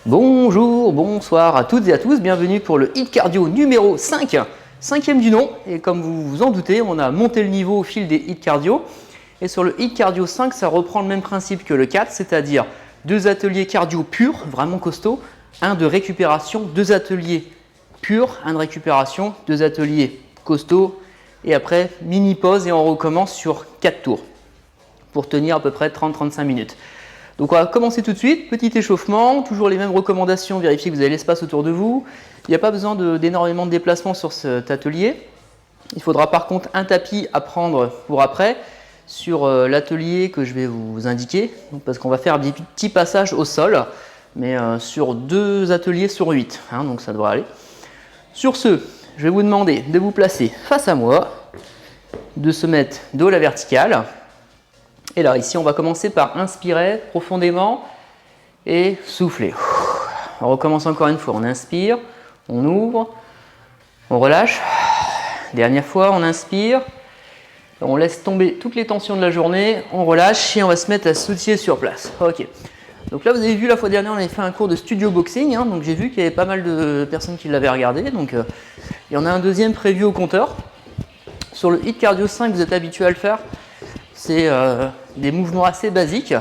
Bonjour, bonsoir à toutes et à tous, bienvenue pour le HIIT Cardio numéro 5, cinquième du nom. Et comme vous vous en doutez, on a monté le niveau au fil des HIIT Cardio. Et sur le HIIT Cardio 5, ça reprend le même principe que le 4, c'est-à-dire 2 ateliers cardio purs, vraiment costauds, 1 de récupération, 2 ateliers purs, 1 de récupération, 2 ateliers costauds, et après mini pause et on recommence sur 4 tours pour tenir à peu près 30-35 minutes. Donc on va commencer tout de suite, petit échauffement, toujours les mêmes recommandations, vérifiez que vous avez l'espace autour de vous. Il n'y a pas besoin d'énormément de déplacements sur cet atelier. Il faudra par contre un tapis à prendre pour après sur l'atelier que je vais vous indiquer, parce qu'on va faire des petits passages au sol, mais sur 2 ateliers sur 8, donc ça devrait aller. Sur ce, je vais vous demander de vous placer face à moi, de se mettre dos à la verticale. Et là, ici, on va commencer par inspirer profondément et souffler. On recommence encore une fois. On inspire, on ouvre, on relâche. Dernière fois, on inspire, on laisse tomber toutes les tensions de la journée, on relâche et on va se mettre à sautiller sur place. Ok. Donc là, vous avez vu, la fois dernière, on avait fait un cours de studio boxing. Donc j'ai vu qu'il y avait pas mal de personnes qui l'avaient regardé. Donc il y en a un deuxième prévu au compteur. Sur le HIIT Cardio 5, vous êtes habitué à le faire. C'est des mouvements assez basiques.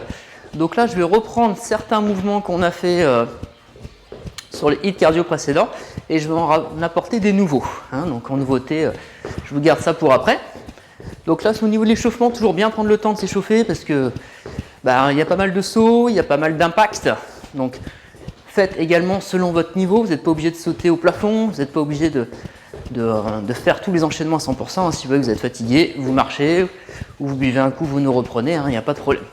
Donc là, je vais reprendre certains mouvements qu'on a fait sur les HIIT cardio précédents et je vais en apporter des nouveaux. Donc en nouveauté, je vous garde ça pour après. Donc là, au niveau de l'échauffement, toujours bien prendre le temps de s'échauffer parce que il y a pas mal de sauts, il y a pas mal d'impact. Donc faites également selon votre niveau. Vous n'êtes pas obligé de sauter au plafond, vous n'êtes pas obligé de faire tous les enchaînements à 100%. Si vous voyez que vous êtes fatigué, vous marchez, ou vous buvez un coup, vous nous reprenez, il n'y a pas de problème.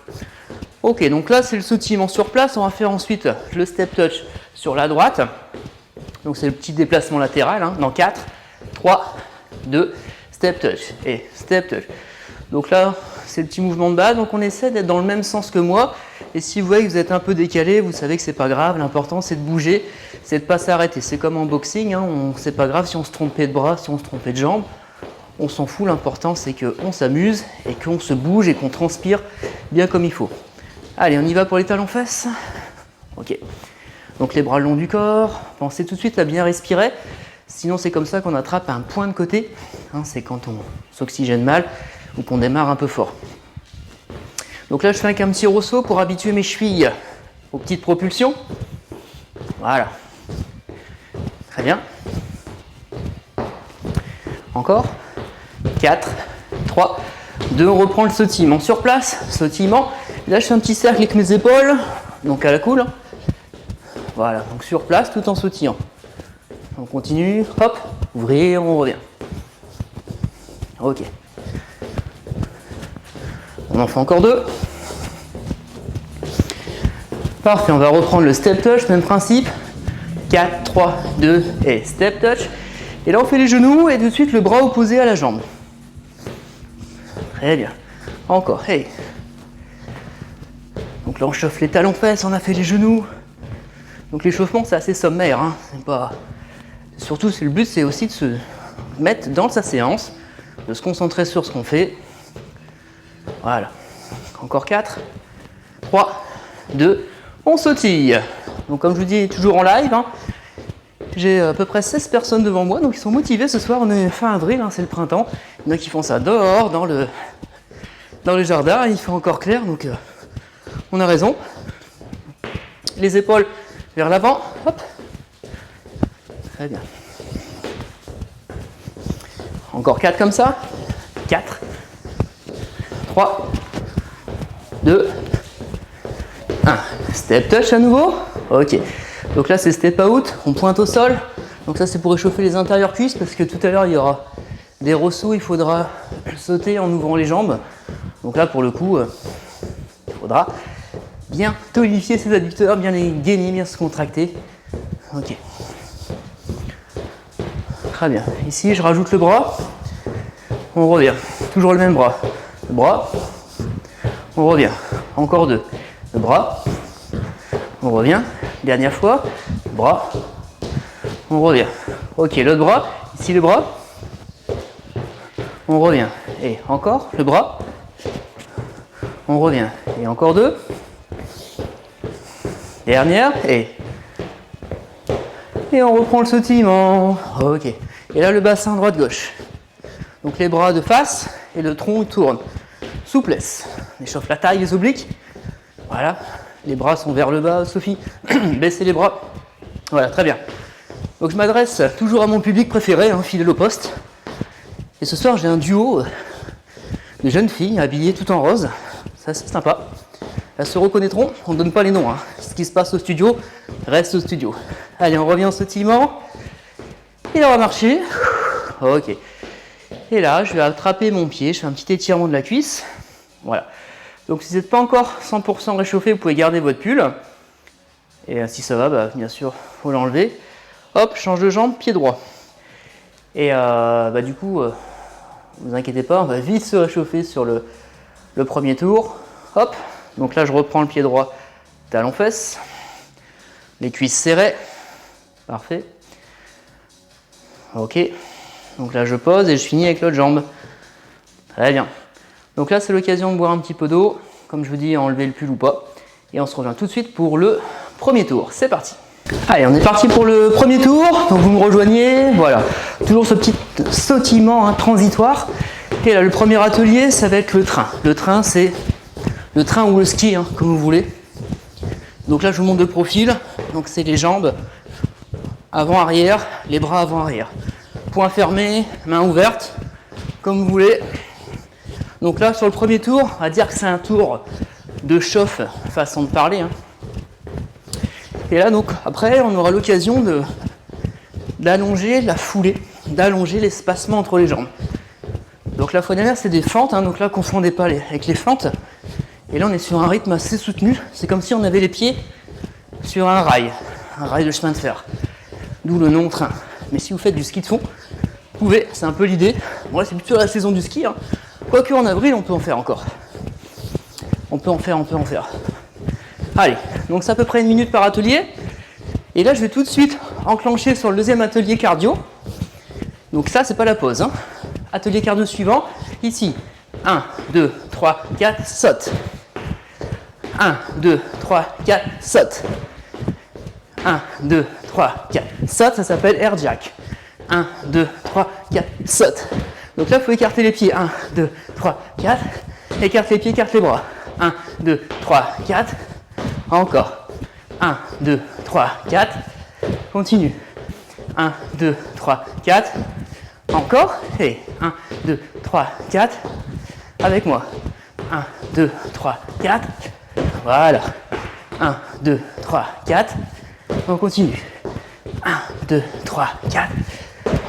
Ok, donc là c'est le sautillement sur place. On va faire ensuite le step touch sur la droite. Donc c'est le petit déplacement latéral dans 4, 3, 2, step touch et step touch. Donc là c'est le petit mouvement de base. Donc on essaie d'être dans le même sens que moi. Et si vous voyez que vous êtes un peu décalé, vous savez que c'est pas grave. L'important c'est de bouger, c'est de ne pas s'arrêter. C'est comme en boxing, c'est pas grave si on se trompait de bras, si on se trompait de jambes. On s'en fout, l'important c'est qu'on s'amuse et qu'on se bouge et qu'on transpire bien comme il faut. Allez, on y va pour les talons-fesses. Ok. Donc les bras le long du corps. Pensez tout de suite à bien respirer. Sinon c'est comme ça qu'on attrape un point de côté. C'est quand on s'oxygène mal ou qu'on démarre un peu fort. Donc là je fais un petit ressaut pour habituer mes chevilles aux petites propulsions. Voilà. Très bien. Encore. 4, 3, 2, on reprend le sautillement sur place, sautillement. Là je fais un petit cercle avec mes épaules, donc à la cool. Voilà, donc sur place tout en sautillant. On continue, hop, ouvrir, on revient. Ok. On en fait encore 2. Parfait, on va reprendre le step touch, même principe. 4, 3, 2 et step touch. Et là on fait les genoux et tout de suite le bras opposé à la jambe. Très bien. Encore. Hey. Donc là, on chauffe les talons-fesses, on a fait les genoux. Donc l'échauffement, c'est assez sommaire. C'est pas... Surtout, le but, c'est aussi de se mettre dans sa séance, de se concentrer sur ce qu'on fait. Voilà. Encore 4, 3, 2, on sautille. Donc comme je vous dis, toujours en live. J'ai à peu près 16 personnes devant moi, donc ils sont motivés ce soir. On est fin avril, c'est le printemps. Il y en a qui font ça dehors, dans le jardin. Il fait encore clair, donc on a raison. Les épaules vers l'avant. Hop. Très bien. Encore 4 comme ça. 4, 3, 2, 1. Step touch à nouveau. Ok. Donc là c'est step out, on pointe au sol. Donc ça c'est pour réchauffer les intérieurs cuisses parce que tout à l'heure il y aura des ressauts, il faudra sauter en ouvrant les jambes. Donc là pour le coup, il faudra bien tonifier ses adducteurs, bien les gainer, bien se contracter. Ok. Très bien. Ici je rajoute le bras. On revient. Toujours le même bras. Le bras. On revient. Encore 2. Le bras. On revient. Dernière fois, bras, on revient. Ok, l'autre bras, ici le bras, on revient. Et encore, le bras, on revient. Et encore 2. Dernière, et Et on reprend le sautillement. Ok. Et là, le bassin droite-gauche. Donc les bras de face et le tronc tourne. Souplesse. On échauffe la taille, les obliques. Voilà. Les bras sont vers le bas, Sophie. Baissez les bras. Voilà, très bien. Donc je m'adresse toujours à mon public préféré, fidèle au poste. Et ce soir, j'ai un duo de jeunes filles habillées tout en rose. Ça, c'est sympa. Elles se reconnaîtront. On ne donne pas les noms. Ce qui se passe au studio reste au studio. Allez, on revient au sautillement. Et là, on va marcher. Ok. Et là, je vais attraper mon pied. Je fais un petit étirement de la cuisse. Voilà. Donc, si vous n'êtes pas encore 100% réchauffé, vous pouvez garder votre pull. Et si ça va, bien sûr, il faut l'enlever. Hop, change de jambe, pied droit. Et du coup, vous inquiétez pas, on va vite se réchauffer sur le premier tour. Hop, donc là, je reprends le pied droit, talon fesse. Les cuisses serrées. Parfait. Ok. Donc là, je pose et je finis avec l'autre jambe. Très bien. Donc là, c'est l'occasion de boire un petit peu d'eau. Comme je vous dis, enlever le pull ou pas. Et on se revient tout de suite pour le premier tour. C'est parti. Allez, on est parti pour le premier tour. Donc vous me rejoignez. Voilà. Toujours ce petit sautillement transitoire. Et là, le premier atelier, ça va être le train. Le train, c'est le train ou le ski, comme vous voulez. Donc là, je vous montre de profil. Donc c'est les jambes avant-arrière, les bras avant-arrière. Poing fermé, main ouverte, comme vous voulez. Donc là, sur le premier tour, on va dire que c'est un tour de chauffe, façon de parler. Et là, donc, après, on aura l'occasion d'allonger la foulée, d'allonger l'espacement entre les jambes. Donc la fois dernière, c'est des fentes, donc là, confondez pas avec les fentes. Et là, on est sur un rythme assez soutenu. C'est comme si on avait les pieds sur un rail de chemin de fer. D'où le nom train. Mais si vous faites du ski de fond, vous pouvez, c'est un peu l'idée. Bon, là, c'est plutôt la saison du ski. Quoique en avril, on peut en faire encore. On peut en faire. Allez, donc c'est à peu près 1 minute par atelier. Et là, je vais tout de suite enclencher sur le deuxième atelier cardio. Donc ça, c'est pas la pause. Atelier cardio suivant. Ici, 1, 2, 3, 4, saute. 1, 2, 3, 4, saute. 1, 2, 3, 4, saute. Ça s'appelle air jack. 1, 2, 3, 4, saute. Donc là, il faut écarter les pieds. 1, 2, 3, 4. Écarte les pieds, écarte les bras. 1, 2, 3, 4. Encore. 1, 2, 3, 4. Continue. 1, 2, 3, 4. Encore. Et 1, 2, 3, 4. Avec moi. 1, 2, 3, 4. Voilà. 1, 2, 3, 4. On continue. 1, 2, 3, 4.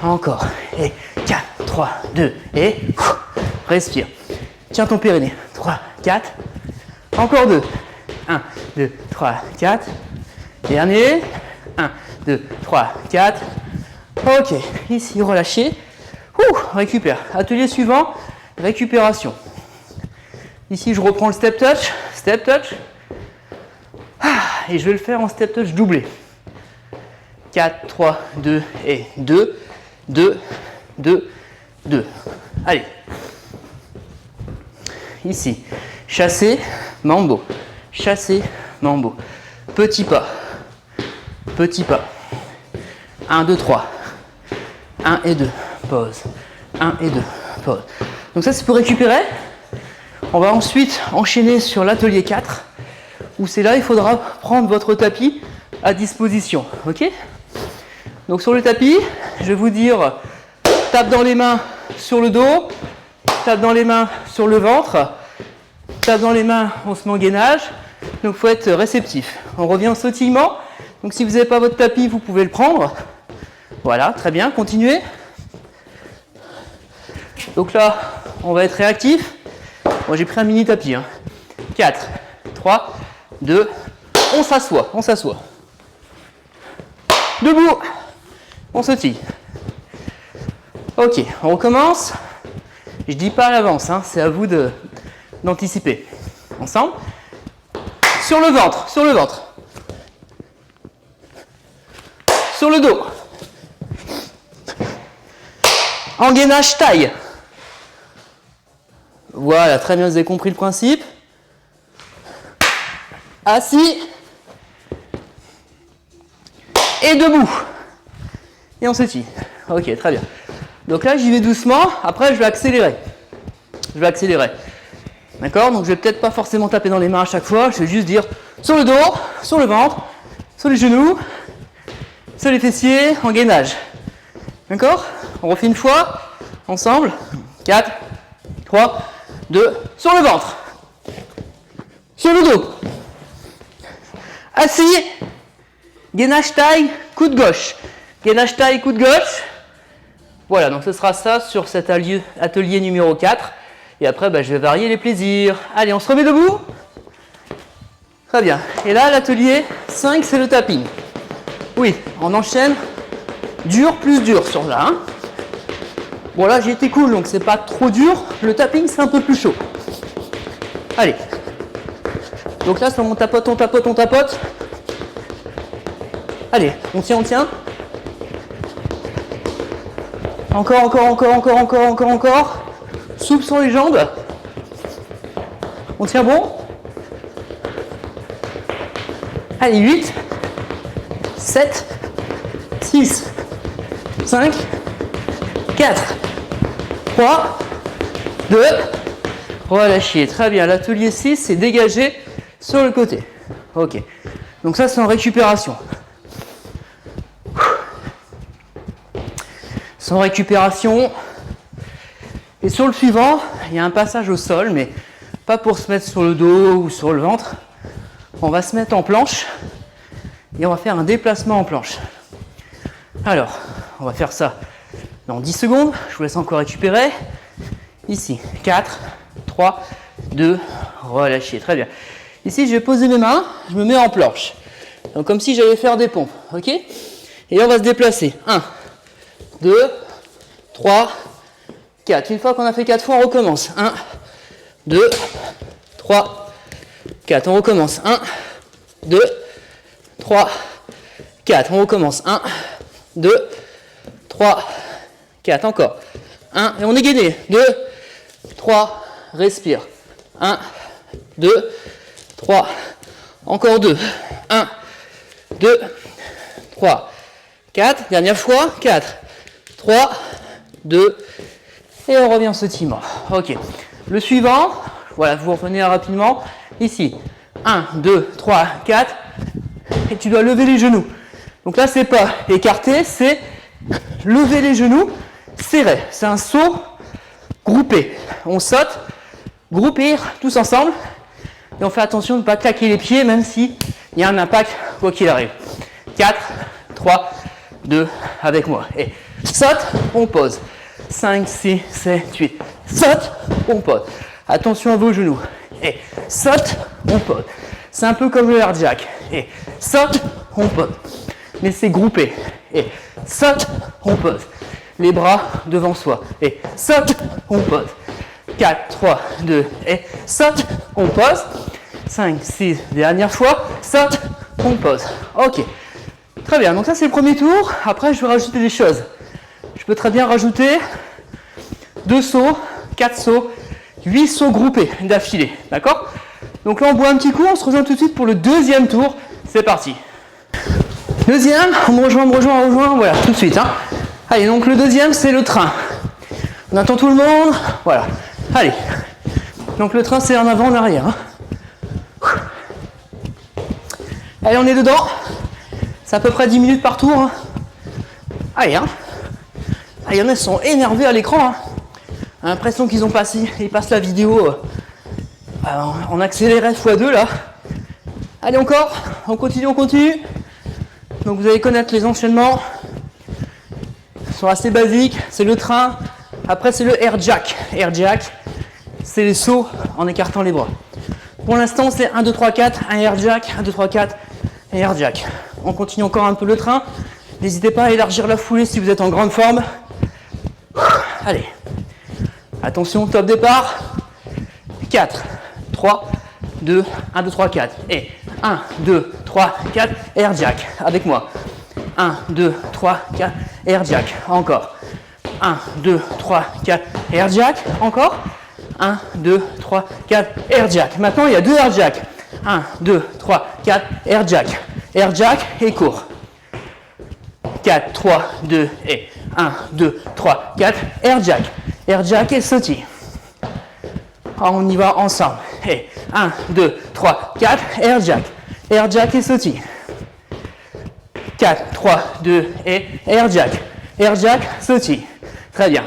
Encore. Et 4, 3, 2. Et respire. Tiens ton périnée. 3, 4. Encore 2. 1, 2, 3, 4. Dernier. 1, 2, 3, 4. Ok. Ici, relâchez. Récupère. Atelier suivant. Récupération. Ici, je reprends le step touch. Step touch. Et je vais le faire en step touch doublé. 4, 3, 2 et 2. 2, 2, 2. Allez. Ici. Chassé, mambo. Chassé, mambo. Petit pas. Petit pas. 1, 2, 3. 1 et 2. Pause. 1 et 2. Pause. Donc ça, c'est pour récupérer. On va ensuite enchaîner sur l'atelier 4, où c'est là, il faudra prendre votre tapis à disposition. Ok? Donc sur le tapis, je vais vous dire, tape dans les mains sur le dos, tape dans les mains sur le ventre, tape dans les mains, on se met en gainage. Donc il faut être réceptif. On revient au sautillement. Donc si vous n'avez pas votre tapis, vous pouvez le prendre. Voilà, très bien, continuez. Donc là, on va être réactif. Moi j'ai pris un mini tapis. 4, 3, 2, on s'assoit, on s'assoit. Debout, on sautille. Ok, on recommence. Je dis pas à l'avance, c'est à vous d'anticiper. Ensemble. Sur le ventre, sur le ventre. Sur le dos. En gainage taille. Voilà, très bien, vous avez compris le principe. Assis. Et debout. et on s'étire. Ok, très bien. Donc là, j'y vais doucement. Après, je vais accélérer. D'accord? Donc je vais peut-être pas forcément taper dans les mains à chaque fois. Je vais juste dire sur le dos, sur le ventre, sur les genoux, sur les fessiers, en gainage. D'accord? On refait une fois, ensemble. 4, 3, 2, sur le ventre. Sur le dos. Assis. Gainage taille, coup de gauche. Gainage taille, coup de gauche. Voilà, donc ce sera ça sur cet atelier numéro 4. Et après, je vais varier les plaisirs. Allez, on se remet debout. Très bien. Et là, l'atelier 5, c'est le tapping. Oui, on enchaîne dur plus dur sur là. Hein. Bon, là, j'ai été cool, donc c'est pas trop dur. Le tapping, c'est un peu plus chaud. Allez. Donc là, on tapote, on tapote, on tapote. Allez, on tient, on tient. Encore, encore, encore, encore, encore, encore, encore. Souple sur les jambes. On tient bon. Allez, 8, 7, 6, 5, 4, 3, 2, relâchez. Très bien, l'atelier 6, c'est dégagé sur le côté. Ok, donc ça, c'est en récupération. C'est en récupération. Et sur le suivant, il y a un passage au sol, mais pas pour se mettre sur le dos ou sur le ventre. On va se mettre en planche et on va faire un déplacement en planche. Alors, on va faire ça dans 10 secondes. Je vous laisse encore récupérer. Ici, 4, 3, 2, relâchez. Très bien. Ici, je vais poser mes mains, je me mets en planche. Donc, comme si j'allais faire des pompes. Ok? Et on va se déplacer. 1, 2, 3, 4. Une fois qu'on a fait 4 fois, on recommence. 1, 2, 3, 4. On recommence. 1, 2, 3, 4. On recommence. 1, 2, 3, 4. Encore. 1, et on est gainé. 2, 3, respire. 1, 2, 3. Encore 2. 1, 2, 3, 4. Dernière fois. 4, 3, 2, et on revient en sautillement. Ok. Le suivant, voilà, vous revenez rapidement. Ici, 1, 2, 3, 4. Et tu dois lever les genoux. Donc là, c'est pas écarter, c'est lever les genoux, serrer. C'est un saut groupé. On saute, groupé, tous ensemble. Et on fait attention de ne pas claquer les pieds, même s'il y a un impact, quoi qu'il arrive. 4, 3, 2, avec moi. Et saute, on pose. 5, 6, 7, 8. Saute, on pose. Attention à vos genoux. Et saute, on pose. C'est un peu comme le air jack. Et saute, on pose. Mais c'est groupé. Et saute, on pose. Les bras devant soi. Et saute, on pose. 4, 3, 2, et saute, on pose. 5, 6, dernière fois. Saute, on pose. Ok. Très bien. Donc ça, c'est le premier tour. Après, je vais rajouter des choses. Je peux très bien rajouter 2 sauts, 4 sauts, 8 sauts groupés d'affilée. D'accord? Donc là, on boit un petit coup, on se rejoint tout de suite pour le deuxième tour. C'est parti. Deuxième, on me rejoint, voilà, tout de suite. Hein. Allez, donc le deuxième, c'est le train. On attend tout le monde. Voilà. Allez. Donc le train, c'est en avant, en arrière. Hein. Allez, on est dedans. C'est à peu près 10 minutes par tour. Hein. Allez, hein. Ah, il y en a qui sont énervés à l'écran. Hein. J'ai l'impression qu'ils ont passé, ils passent la vidéo en accéléré x2 là. Allez encore, on continue, on continue. Donc vous allez connaître les enchaînements. Ils sont assez basiques. C'est le train. Après c'est le air jack. Air jack, c'est les sauts en écartant les bras. Pour l'instant c'est 1, 2, 3, 4, un air jack, 1, 2, 3, 4, un air jack. On continue encore un peu le train. N'hésitez pas à élargir la foulée si vous êtes en grande forme. Allez. Attention, top départ. 4, 3, 2, 1, 2, 3, 4. Et 1, 2, 3, 4, air jack. Avec moi. 1, 2, 3, 4, air jack. Encore. 1, 2, 3, 4, air jack. Encore. 1, 2, 3, 4, air jack. Maintenant, il y a 2 air jack. 1, 2, 3, 4, air jack. Air jack et court. 4, 3, 2 et 1, 2, 3, 4. Air jack et sautille. On y va ensemble. Et 1, 2, 3, 4. Air jack et sautille. 4, 3, 2 et air jack, sautille. Très bien.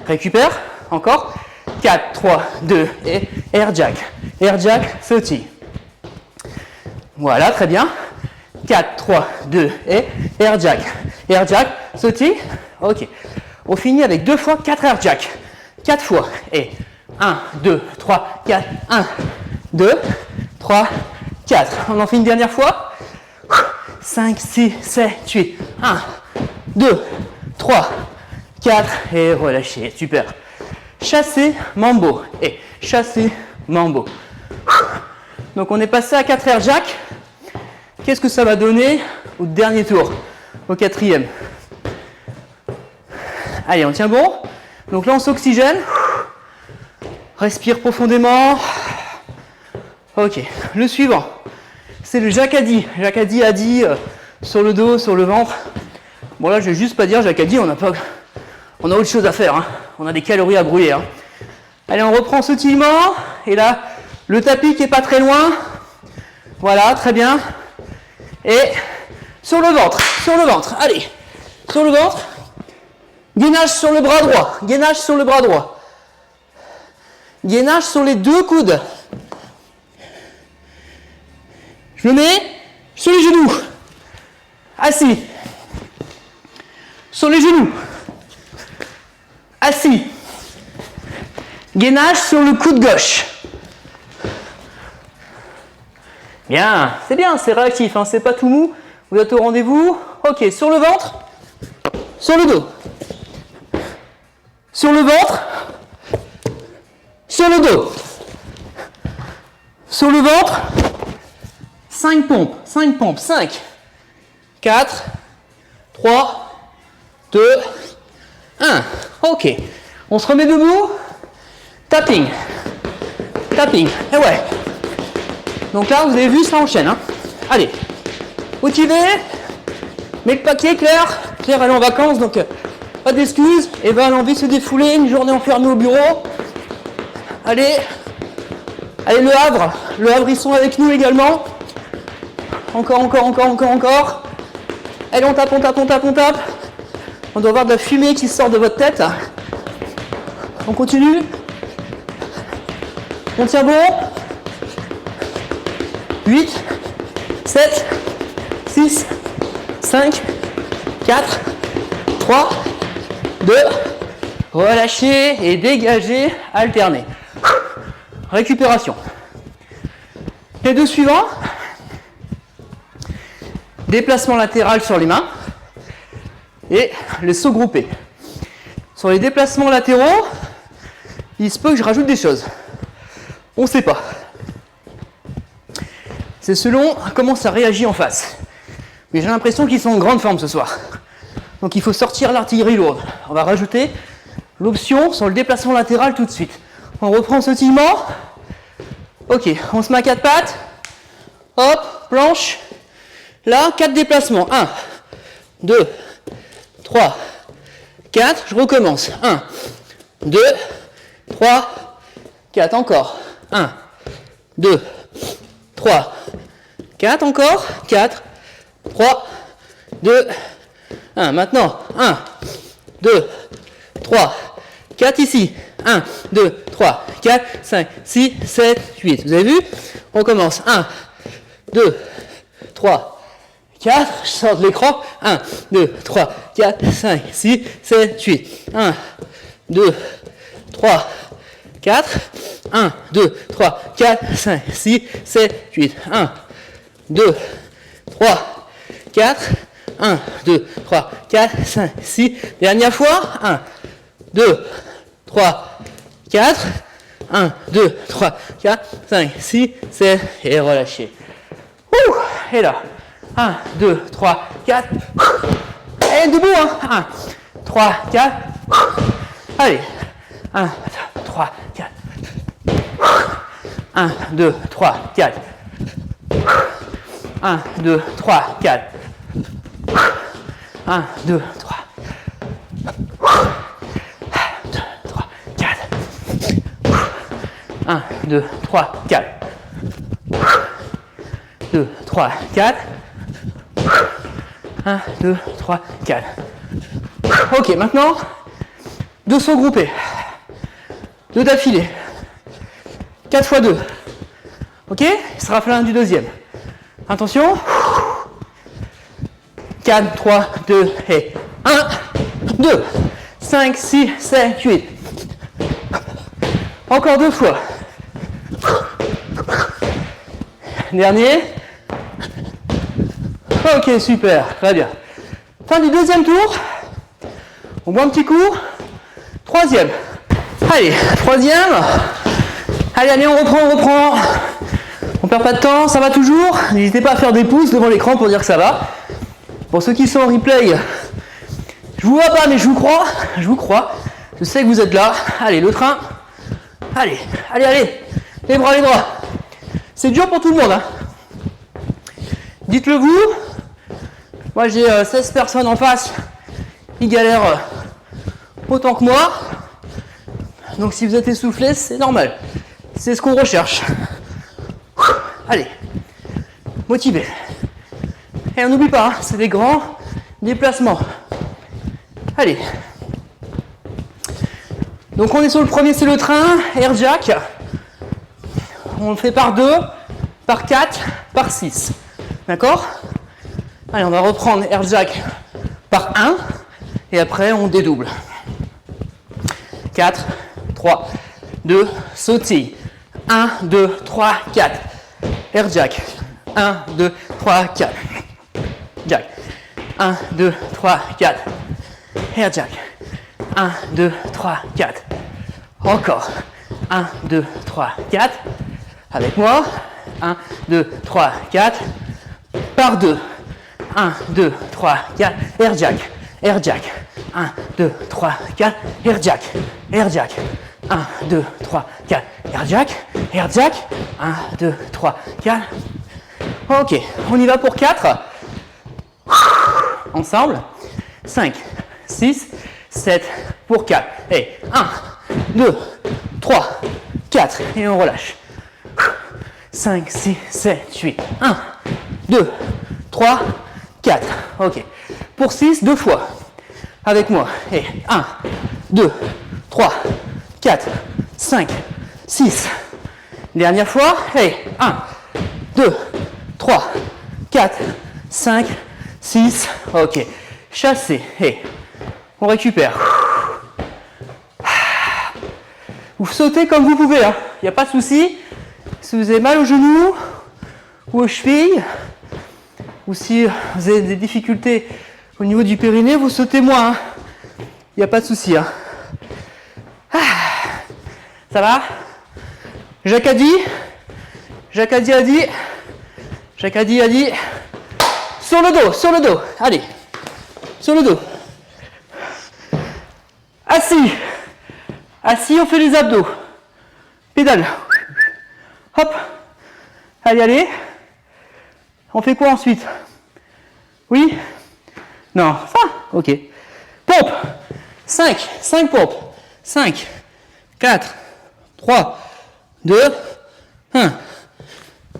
Récupère. Encore. 4, 3, 2 et air jack, sautille. Voilà, très bien. 4, 3, 2 et air jack, sautille. Ok. On finit avec 2 fois 4 air jack. 4 fois. Et 1, 2, 3, 4. 1, 2, 3, 4. On en fait une dernière fois. 5, 6, 7, 8. 1, 2, 3, 4. Et relâchez. Super. Chassé, mambo. Et chassé, mambo. Donc on est passé à 4 air jack. Qu'est-ce que ça va donner au dernier tour, au 4e? Allez, on tient bon. Donc là, on s'oxygène. Respire profondément. Ok, le suivant, c'est le jacadi. Jacadi a dit sur le dos, sur le ventre. Bon là, je vais juste pas dire jacadi, on a autre chose à faire. Hein. On a des calories à brûler. Hein. Allez, on reprend sautilement. Et là, le tapis qui est pas très loin. Voilà, très bien. Et sur le ventre, allez, sur le ventre, gainage sur le bras droit, gainage sur les 2 coudes, je me mets sur les genoux, assis, sur les genoux, assis, gainage sur le coude gauche. Bien, c'est réactif, hein, c'est pas tout mou, vous êtes au rendez-vous. Ok, sur le ventre, sur le dos, sur le ventre, sur le dos, sur le ventre, 5 pompes, 5, 4, 3, 2, 1. Ok, on se remet debout, tapping, et ouais. Donc là, vous avez vu, ça enchaîne. Hein. Allez, motivé, mais le paquet, Claire, elle est en vacances, donc pas d'excuses. Eva, elle a envie de se défouler, une journée enfermée au bureau. Allez, le Havre, ils sont avec nous également. Encore. Allez, on tape. On doit avoir de la fumée qui sort de votre tête. On continue. On tient bon. 8, 7, 6, 5, 4, 3, 2, relâchez et dégagez, alternez. Récupération. Les 2 suivants. Déplacement latéral sur les mains et le saut groupé. Sur les déplacements latéraux, il se peut que je rajoute des choses. On ne sait pas. C'est selon comment ça réagit en face. Mais j'ai l'impression qu'ils sont en grande forme ce soir. Donc il faut sortir l'artillerie lourde. On va rajouter l'option sur le déplacement latéral tout de suite. On reprend sautillement. Ok, on se met à 4 pattes. Hop, planche. Là, 4 déplacements. 1, 2, 3, 4. Je recommence. 1, 2, 3, 4. Encore. 1, 2, 3, 4 encore, 4, 3, 2, 1. Maintenant, 1, 2, 3, 4 ici. 1, 2, 3, 4, 5, 6, 7, 8. Vous avez vu? On commence. 1, 2, 3, 4. Je sors de l'écran. 1, 2, 3, 4, 5, 6, 7, 8. 1, 2, 3, 4. 1, 2, 3, 4, 5, 6, 7, 8. 1, 2, 3, 4. 1, 2, 3, 4, 5, 6. Dernière fois. 1, 2, 3, 4. 1, 2, 3, 4, 5, 6, 7. Et relâchez. Et là. 1, 2, 3, 4. Et debout. 1, 3, 4. Allez. 1, 2, 3, 4. 1, 2, 3, 4. 1, 2, 3, 4. 1, 2, 3. 1, 2, 3, 4. 2, 3, 4. 1, 2, 3, 4. Ok, maintenant, 2 sauts groupés. 2 d'affilée. 4 fois 2. Ok, il sera plein du deuxième. Attention. 4, 3, 2 et 1, 2, 5, 6, 7, 8. Encore 2 fois. Dernier. Ok, super, très bien. Fin du deuxième tour. On boit un petit coup. Troisième. Allez, troisième. Allez, allez, on reprend. On perd pas de temps, ça va toujours. N'hésitez pas à faire des pouces devant l'écran pour dire que ça va. Pour ceux qui sont en replay, je vous vois pas, mais je vous crois. Je sais que vous êtes là. Allez, le train. Allez. Les bras. C'est dur pour tout le monde. Hein. Dites-le vous. Moi, j'ai 16 personnes en face. Ils galèrent autant que moi. Donc, si vous êtes essoufflé, c'est normal. C'est ce qu'on recherche. Allez. Motivé. Et on n'oublie pas, hein, c'est des grands déplacements. Allez. Donc on est sur le premier, c'est le train, air jack. On le fait par 2, par 4, par 6. D'accord? Allez, on va reprendre air jack par 1 et après on dédouble. 4, 3, 2, sautille. 1, 2, 3, 4. Air jack. 1, 2, 3, 4. Jack. 1, 2, 3, 4. Air jack. 1, 2, 3, 4. Encore. 1, 2, 3, 4. Avec moi. 1, 2, 3, 4. Par 2. 1, 2, 3, 4. Air jack. Air jack. 1, 2, 3, 4. Air jack. Air jack. 1, 2, 3, 4. Air jack. Air jack. 1, 2, 3, 4. Ok. On y va pour 4. Ensemble. 5, 6, 7 pour 4. Et 1, 2, 3, 4. Et on relâche. 5, 6, 7, 8. 1, 2, 3, 4. Ok. Pour 6, 2 fois. Avec moi. Et 1, 2, 3, 4, 5, 6. Dernière fois. Et 1, 2, 3, 4, 5, 6. Ok. Chassez. Et on récupère. Vous sautez comme vous pouvez. Il n'y a pas de souci. Si vous avez mal aux genoux ou aux chevilles, ou si vous avez des difficultés au niveau du périnée, vous sautez moins. Il n'y a pas de souci. Ça va? Jacques a dit. Jacques a dit. Sur le dos. Allez. Sur le dos. Assis, on fait les abdos. Pédale. Hop. Allez. On fait quoi ensuite? Oui? Non. Ça? Ok. Pompe. 5 pompes. 5, 4, 3, 2, 1.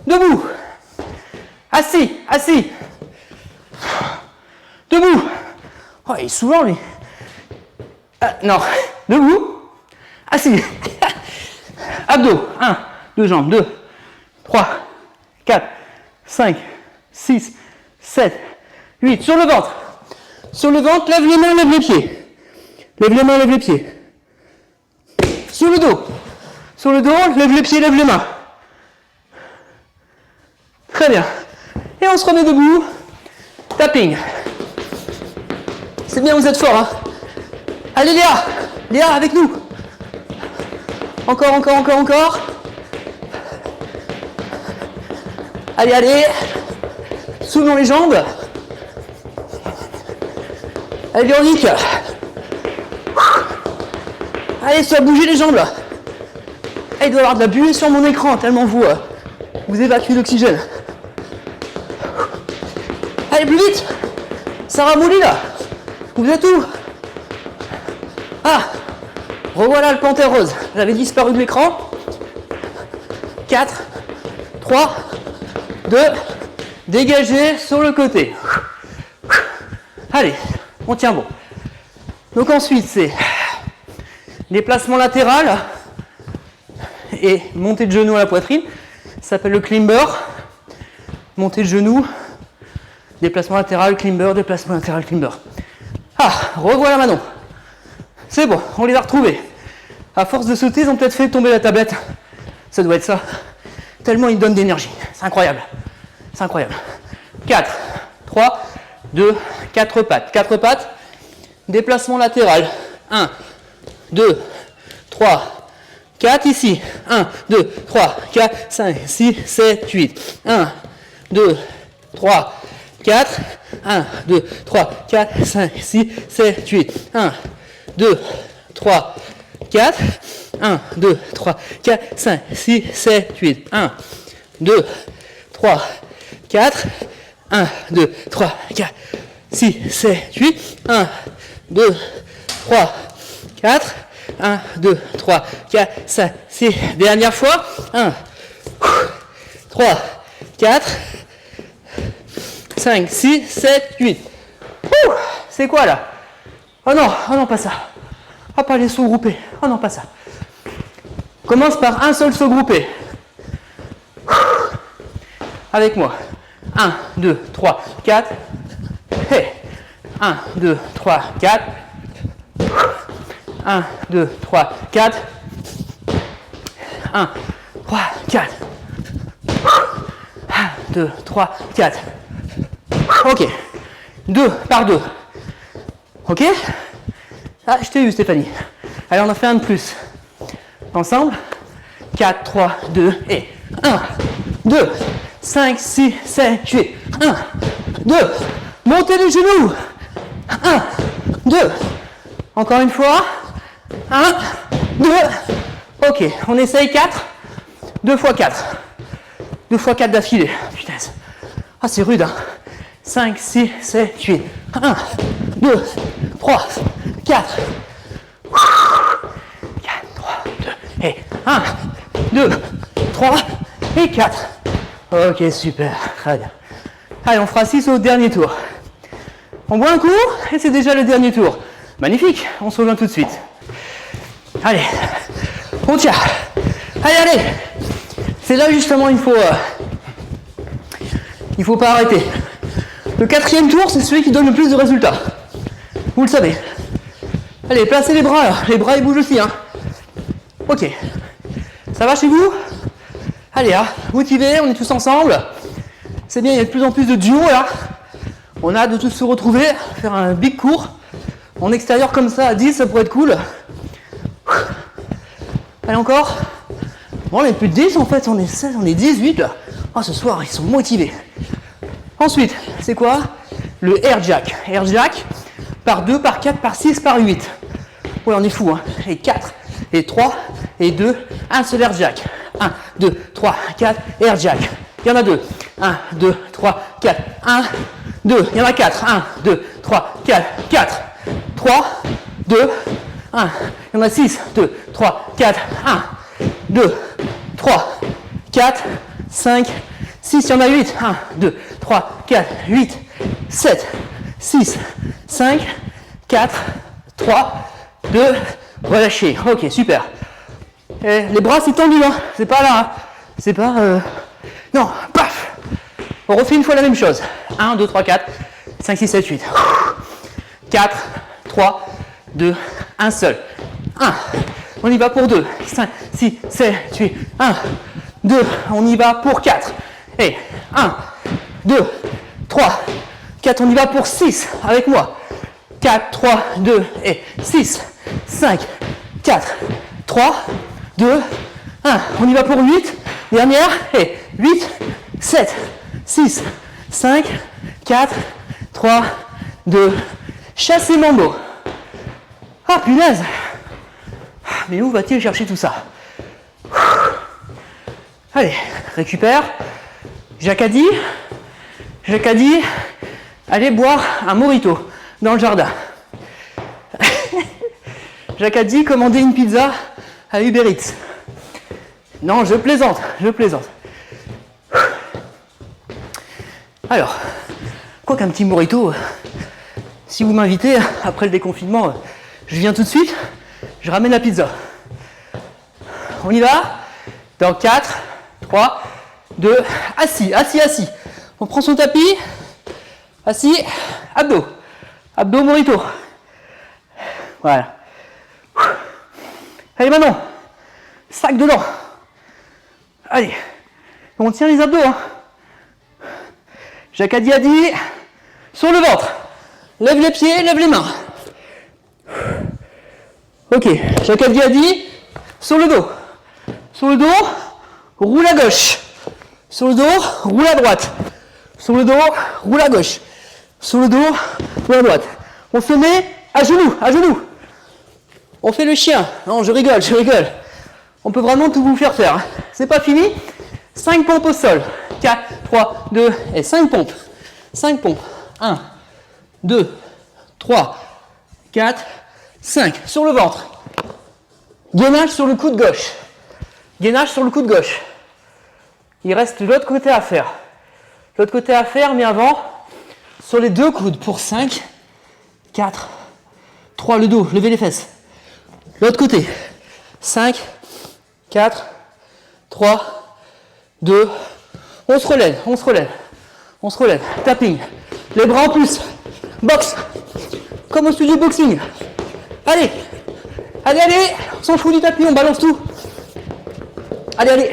Debout. Assis. Debout. Oh, il est souvent lui. Non. Debout. Assis. Abdos. 1, 2 jambes. 2, 3, 4, 5, 6, 7, 8. Sur le ventre. Lève les mains, lève les pieds. Lève les pieds. Sur le dos, lève les pieds, lève les mains. Très bien. Et on se remet debout. Tapping. C'est bien, vous êtes fort. Hein. Allez Léa, avec nous. Encore. Allez. Soulevons les jambes. Allez Véronique. Allez, ça va bouger les jambes là. Il doit y avoir de la buée sur mon écran tellement vous évacuez l'oxygène. Allez, plus vite. Ça ramollit là. Vous êtes où? Ah, revoilà le panthère rose. J'avais disparu de l'écran. 4, 3, 2, dégagez sur le côté. Allez, on tient bon. Donc ensuite, c'est déplacement latéral et montée de genou à la poitrine. Ça s'appelle le climber. Montée de genou, déplacement latéral, climber, déplacement latéral, climber. Ah, revoilà Manon. C'est bon, on les a retrouvés. À force de sauter, ils ont peut-être fait tomber la tablette. Ça doit être ça. Tellement ils donnent d'énergie. C'est incroyable. C'est incroyable. 4, 3, 2, 4 pattes. 4 pattes. Déplacement latéral. 1, 2, 3, 4 ici. 1, 2, 3, 4, 5, 6, 7, 8. 1, 2, 3, 4. 1, 2, 3, 4, 5, 6, 7, 8. 1, 2, 3, 4. 1, 2, 3, 4, 5, 6, 7, 8. 1, 2, 3, 4. 1, 2, 3, 4, 6, 7, 8. 1, 2, 3, 4. 1, 2, 3, 4, 5, 6. Dernière fois. 1, 3, 4, 5, 6, 7, 8. C'est quoi là? Oh non, pas ça. Ah, pas les sauts groupés. Oh non, pas ça. Commence par un seul saut groupé. Avec moi. 1, 2, 3, 4. Hey. 1, 2, 3, 4. 1, 2, 3, 4. 1, 3, 4. 1, 2, 3, 4. Ok. 2 par 2. Ok? Ah, je t'ai eu Stéphanie. Allez, on en fait un de plus. Ensemble. 4, 3, 2 et 1, 2, 5, 6, 7, 8. 1, 2. Montez les genoux. 1, 2. Encore une fois. 1, 2. Ok, on essaye 4. 2 fois 4. 2 fois 4 d'affilée. Putain. Ah, c'est rude, hein. 5, 6, 7, 8. 1, 2, 3, 4. 4, 3, 2 et 1, 2, 3 et 4. Ok, super. Très bien. Allez, on fera 6 au dernier tour. On boit un coup et c'est déjà le dernier tour. Magnifique, on se rejoint tout de suite. Allez, on tient. Allez. C'est là justement il faut pas arrêter. Le 4e tour, c'est celui qui donne le plus de résultats. Vous le savez. Allez, placez les bras là. Les bras ils bougent aussi, hein. Ok. Ça va chez vous? Allez, hein, motivés, on est tous ensemble. C'est bien, il y a de plus en plus de duos là. On a hâte de tous se retrouver, faire un big cours. En extérieur comme ça, à 10, ça pourrait être cool. Allez, encore. Bon, on est plus de 10 en fait, on est 16, on est 18 là. Oh, ce soir, ils sont motivés. Ensuite, c'est quoi? Le air jack. Air jack par 2, par 4, par 6, par 8. Ouais, on est fou, hein. Et 4, et 3, et 2, un seul air jack. 1, 2, 3, 4, air jack. Il y en a 2. 1, 2, 3, 4. 1, 2. Il y en a 4. 1, 2, 3, 4. 4. 3, 2, 1. Il y en a 6. 2, 3, 4. 1, 2, 3, 4, 5, 6. Il y en a 8. 1, 2, 3, 4, 8, 7, 6, 5, 4, 3, 2. Relâchez. Ok, super. Et les bras, c'est tendu, hein. C'est pas là. Hein. C'est pas... Non, paf. On refait une fois la même chose. 1, 2, 3, 4, 5, 6, 7, 8. 4, 3, 2, 1 seul. 1. On y va pour 2. 5, 6, 7, 8. 1, 2. On y va pour 4. Et 1, 2, 3, 4. On y va pour 6 avec moi. 4, 3, 2 et 6, 5, 4, 3, 2, 1. On y va pour 8. Dernière. Et 8, 7, 6, 5, 4, 3, 2. Chassez mambo. Ah punaise. Mais où va-t-il chercher tout ça? Allez, récupère. Jacques a dit, allez boire un mojito dans le jardin. Jacques a dit commander une pizza à Uber Eats. Non, je plaisante, je plaisante. Alors, quoi qu'un petit morito, si vous m'invitez, après le déconfinement, je viens tout de suite, je ramène la pizza. On y va? Dans 4, 3, 2, assis, assis, assis. On prend son tapis, assis, abdos. Abdos morito. Voilà. Allez Manon, sac dedans. Allez, on tient les abdos. Hein. Jacques a dit, sur le ventre. Lève les pieds, lève les mains. Ok, Jacques a dit, sur le dos. Sur le dos, roule à gauche. Sur le dos, roule à droite. Sur le dos, roule à gauche. Sur le dos, roule à droite. On se met à genoux, à genoux. On fait le chien. Non, je rigole, je rigole. On peut vraiment tout vous faire faire. C'est pas fini. 5 pompes au sol. 4, 3, 2 et 5 pompes. 5 pompes. 1, 2, 3, 4, 5. Sur le ventre. Gainage sur le coude gauche. Gainage sur le coude gauche. Il reste l'autre côté à faire. L'autre côté à faire, mais avant, sur les deux coudes pour 5, 4, 3, le dos, levez les fesses. L'autre côté. 5, 4, 3, 2, on se relève, on se relève. On se relève. Tapping. Les bras en plus. Boxe. Comme au studio boxing. Allez. Allez, allez. On s'en fout du tapis, on balance tout. Allez, allez.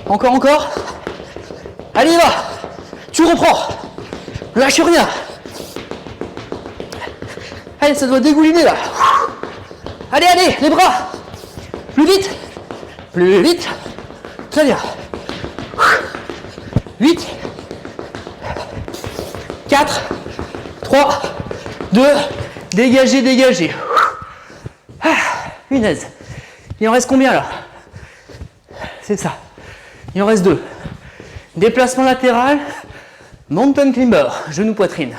Encore, encore. Allez, va. Tu reprends. Lâche rien. Allez, ça doit dégouliner là. Allez, allez, les bras. Plus vite. Plus vite. Très bien. 8, 4, 3, 2, dégagez, dégagez. Punaise. Il en reste combien là? C'est ça. Il en reste 2. Déplacement latéral, mountain climber, genou poitrine.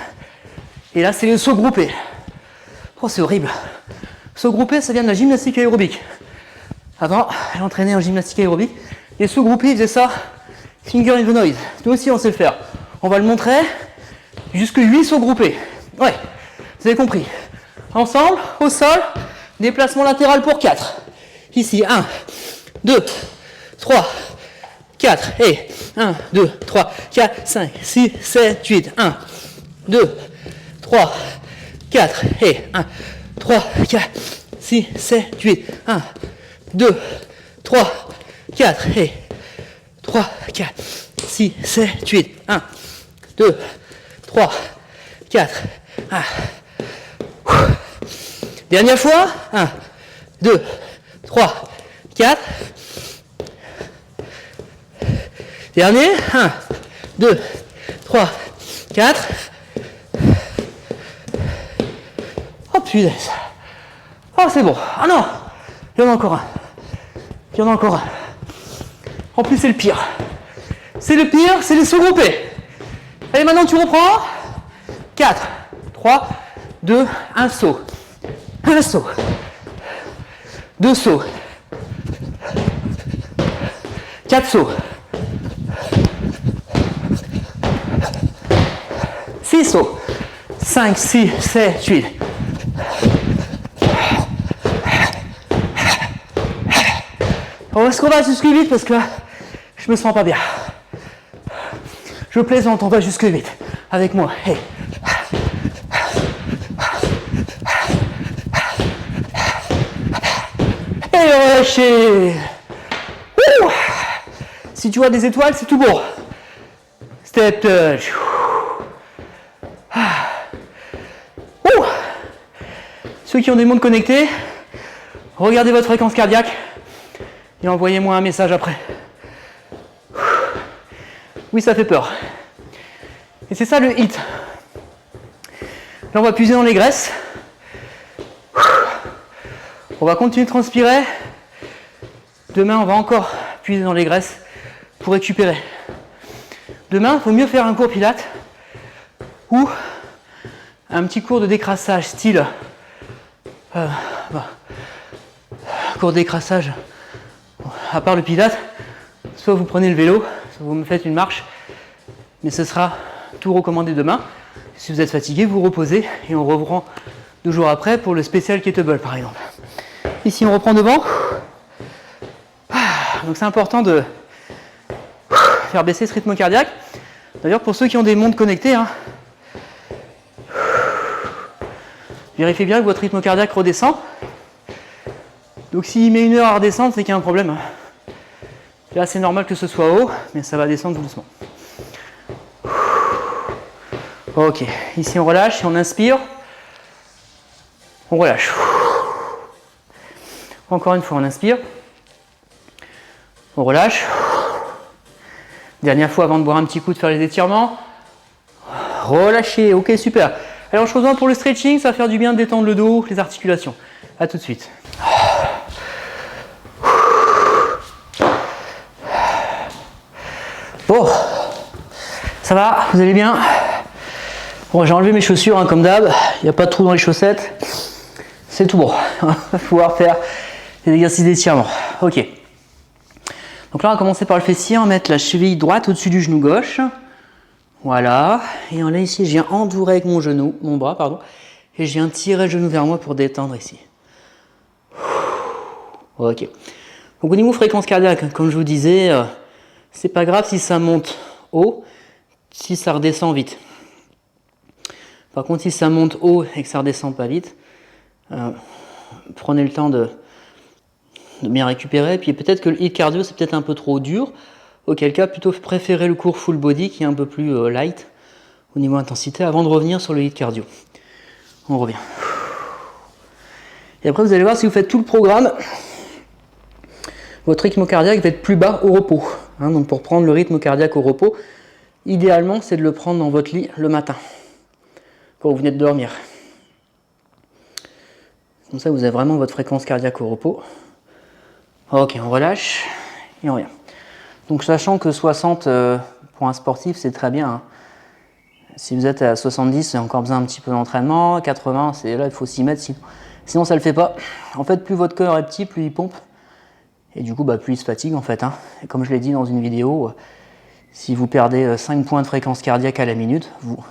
Et là, c'est le saut groupé. Oh, c'est horrible. Saut groupé, ça vient de la gymnastique aérobique. Avant, elle entraînait en gymnastique aérobique. Les sauts groupés, ils faisaient ça. Finger in the noise. Nous aussi, on sait le faire. On va le montrer. Jusque 8 sauts groupés. Ouais, vous avez compris. Ensemble, au sol, déplacement latéral pour 4. Ici, 1, 2, 3, 4. Et 1, 2, 3, 4, 5, 6, 7, 8. 1, 2, 3, 4. Et 1, 3, 4, 6, 7, 8. 1, 2, 3, 4. Et 3, 4, 6, 7, 8. 1, 2, 3, 4. 1. Dernière fois. 1, 2, 3, 4. Dernier. 1, 2, 3, 4. Oh punaise. Oh c'est bon. Ah non. Il y en a encore un. Il y en a encore un. En plus c'est le pire. C'est le pire, c'est les sauts groupés. Allez maintenant tu reprends. 4, 3, 2, 1 saut. Un saut. 2 sauts. 4 sauts. 6 sauts. 5, 6, 7, 8. Est-ce qu'on va jusque 8 parce que je me sens pas bien. Je plaisante, on va jusque 8 avec moi. Hey. Et relâchez. Si tu vois des étoiles, c'est tout bon. Step touch. Ceux qui ont des montres connectées, regardez votre fréquence cardiaque et envoyez-moi un message après. Oui, ça fait peur. Et c'est ça le HIIT. Là, on va puiser dans les graisses. On va continuer de transpirer. Demain, on va encore puiser dans les graisses pour récupérer. Demain, il faut mieux faire un cours pilates ou un petit cours de décrassage style cours de décrassage à part le pilate, soit vous prenez le vélo, soit vous me faites une marche, mais ce sera tout recommandé demain. Si vous êtes fatigué, vous reposez et on reprend 2 jours après pour le spécial kettlebell par exemple. Ici on reprend devant. Donc c'est important de faire baisser ce rythme cardiaque. D'ailleurs pour ceux qui ont des montres connectées, vérifiez bien que votre rythme cardiaque redescend. Donc s'il met 1 heure à redescendre, c'est qu'il y a un problème. Là c'est normal que ce soit haut, mais ça va descendre tout doucement. Ok, ici on relâche et on inspire. On relâche. Encore une fois, on inspire. On relâche. Dernière fois avant de boire un petit coup, de faire les étirements. Relâchez, ok, super. Alors je reviens pour le stretching, ça va faire du bien de détendre le dos, les articulations. A tout de suite. Bon, ça va, vous allez bien? Bon, j'ai enlevé mes chaussures comme d'hab, il n'y a pas de trou dans les chaussettes. C'est tout bon, on va pouvoir faire des exercices d'étirement. Ok. Donc là, on va commencer par le fessier, on va mettre la cheville droite au-dessus du genou gauche. Voilà. Et là, ici, je viens entourer avec mon bras, pardon. Et je viens tirer le genou vers moi pour détendre ici. Ok. Donc au niveau fréquence cardiaque, comme je vous disais, c'est pas grave si ça monte haut, si ça redescend vite. Par contre, si ça monte haut et que ça redescend pas vite, prenez le temps de bien récupérer. Puis peut-être que le HIIT cardio c'est peut-être un peu trop dur. Auquel cas, plutôt préférer le cours full body qui est un peu plus light au niveau intensité avant de revenir sur le HIIT cardio. On revient. Et après, vous allez voir si vous faites tout le programme, votre rythme cardiaque va être plus bas au repos. Donc pour prendre le rythme cardiaque au repos, idéalement, c'est de le prendre dans votre lit le matin, quand vous venez de dormir. Comme ça, vous avez vraiment votre fréquence cardiaque au repos. Ok, on relâche et on revient. Donc sachant que 60 pour un sportif, c'est très bien. Si vous êtes à 70, c'est encore besoin un petit peu d'entraînement. 80, c'est là, il faut s'y mettre, sinon ça ne le fait pas. En fait, plus votre cœur est petit, plus il pompe. Et du coup, plus il se fatigue en fait. Et comme je l'ai dit dans une vidéo, si vous perdez 5 points de fréquence cardiaque à la minute, vous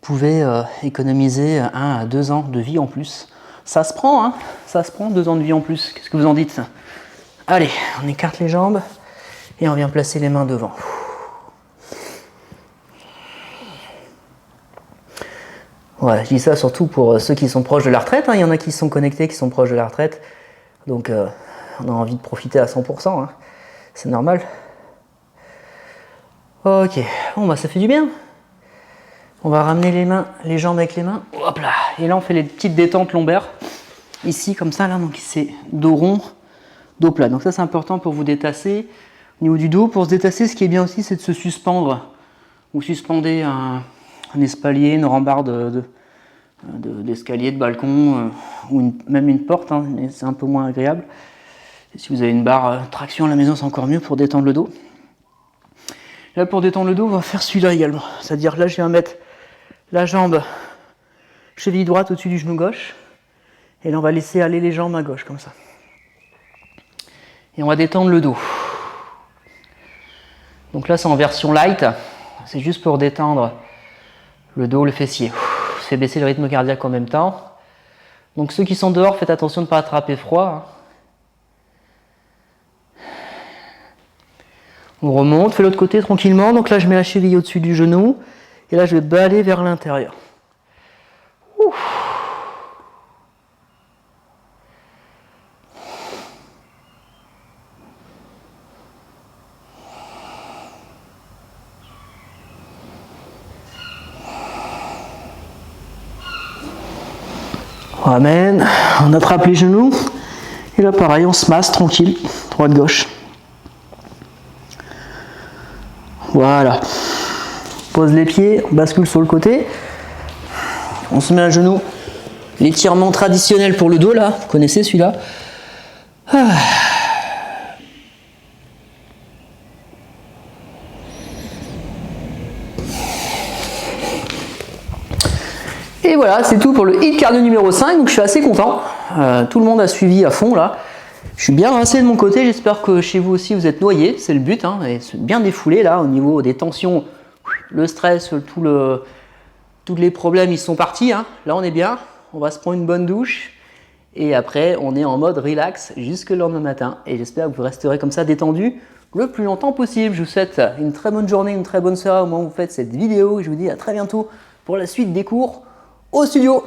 pouvez économiser 1 à 2 ans de vie en plus. Ça se prend, ça se prend 2 ans de vie en plus. Qu'est-ce que vous en dites? Allez, on écarte les jambes et on vient placer les mains devant. Voilà, je dis ça surtout pour ceux qui sont proches de la retraite. Il y en a qui sont connectés, qui sont proches de la retraite. Donc, on a envie de profiter à 100%. C'est normal. Ok, bon, ça fait du bien. On va ramener les jambes avec les mains. Hop là. Et là, on fait les petites détentes lombaires. Ici, comme ça, là, donc c'est dos rond, dos plat. Donc ça, c'est important pour vous détasser. Au niveau du dos, pour se détasser, ce qui est bien aussi, c'est de se suspendre. Vous suspendez un espalier, une rambarde d'escalier, de balcon, ou même une porte, mais c'est un peu moins agréable. Et si vous avez une barre traction à la maison, c'est encore mieux pour détendre le dos. Là, pour détendre le dos, on va faire celui-là également. C'est-à-dire là, je viens mettre la jambe cheville droite au-dessus du genou gauche. Et là, on va laisser aller les jambes à gauche, comme ça. Et on va détendre le dos. Donc là, c'est en version light. C'est juste pour détendre le dos, le fessier. Fait baisser le rythme cardiaque en même temps. Donc ceux qui sont dehors, faites attention de ne pas attraper froid. On remonte, fait l'autre côté tranquillement. Donc là, je mets la cheville au-dessus du genou. Et là, je vais balayer vers l'intérieur. On ramène, on attrape les genoux. Et là, pareil, on se masse tranquille, droite-gauche. Voilà. Pose les pieds, on bascule sur le côté. On se met à genoux. L'étirement traditionnel pour le dos, là, vous connaissez celui-là. Et voilà, c'est tout pour le hit cardio numéro 5, donc je suis assez content. Tout le monde a suivi à fond là. Je suis bien rincé de mon côté, j'espère que chez vous aussi vous êtes noyés, c'est le but, hein, et bien défoulé là au niveau des tensions, le stress, tous les problèmes ils sont partis. Hein. Là on est bien, on va se prendre une bonne douche et après on est en mode relax jusque le lendemain matin. Et j'espère que vous resterez comme ça détendu le plus longtemps possible. Je vous souhaite une très bonne journée, une très bonne soirée au moment où vous faites cette vidéo. Je vous dis à très bientôt pour la suite des cours au studio.